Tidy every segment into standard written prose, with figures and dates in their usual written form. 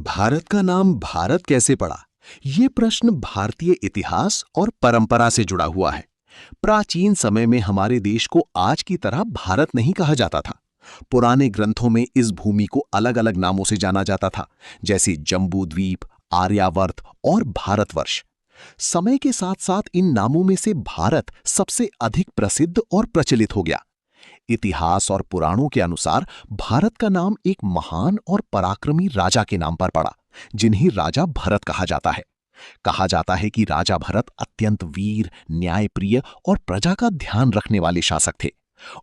भारत का नाम भारत कैसे पड़ा? ये प्रश्न भारतीय इतिहास और परंपरा से जुड़ा हुआ है। प्राचीन समय में हमारे देश को आज की तरह भारत नहीं कहा जाता था। पुराने ग्रंथों में इस भूमि को अलग-अलग नामों से जाना जाता था, जैसे जम्बू द्वीप, आर्यावर्त और भारतवर्ष। समय के साथ-साथ इन नामों में से भारत सबसे अधिक प्रसिद्ध और प्रचलित हो गया। इतिहास और पुराणों के अनुसार भारत का नाम एक महान और पराक्रमी राजा के नाम पर पड़ा, जिन्हें राजा भरत कहा जाता है। कहा जाता है कि राजा भरत अत्यंत वीर, न्यायप्रिय और प्रजा का ध्यान रखने वाले शासक थे।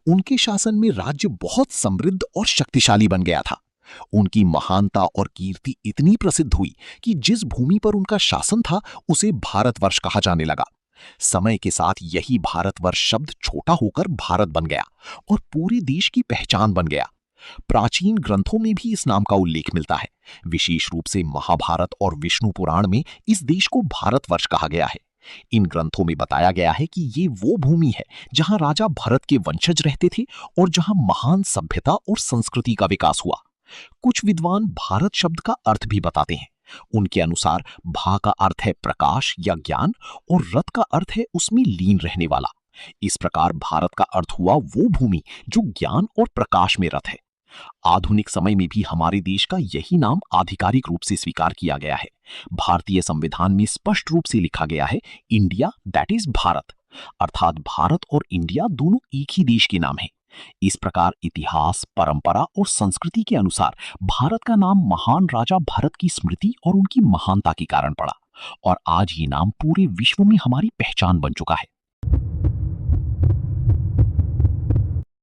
उनके शासन में राज्य बहुत समृद्ध और शक्तिशाली बन गया था। उनकी महानता और कीर्ति इतनी प्रसिद्ध हुई कि जिस भूमि पर उनका शासन था, उसे भारतवर्ष कहा जाने लगा। समय के साथ यही भारतवर्ष शब्द छोटा होकर भारत बन गया और पूरे देश की पहचान बन गया। प्राचीन ग्रंथों में भी इस नाम का उल्लेख मिलता है। विशेष रूप से महाभारत और विष्णु पुराण में इस देश को भारतवर्ष कहा गया है। इन ग्रंथों में बताया गया है कि ये वो भूमि है जहां राजा भरत के वंशज रहते थे और जहां महान सभ्यता और संस्कृति का विकास हुआ। कुछ विद्वान भारत शब्द का अर्थ भी बताते हैं। उनके अनुसार भा का अर्थ है प्रकाश या ज्ञान और रत का अर्थ है उसमें लीन रहने वाला। इस प्रकार भारत का अर्थ हुआ वो भूमि जो ज्ञान और प्रकाश में रत है। आधुनिक समय में भी हमारे देश का यही नाम आधिकारिक रूप से स्वीकार किया गया है। भारतीय संविधान में स्पष्ट रूप से लिखा गया है, इंडिया दैट इज भारत, अर्थात भारत और इंडिया दोनों एक ही देश के नाम है। इस प्रकार इतिहास, परंपरा और संस्कृति के अनुसार भारत का नाम महान राजा भरत की स्मृति और उनकी महानता के कारण पड़ा और आज ये नाम पूरे विश्व में हमारी पहचान बन चुका है।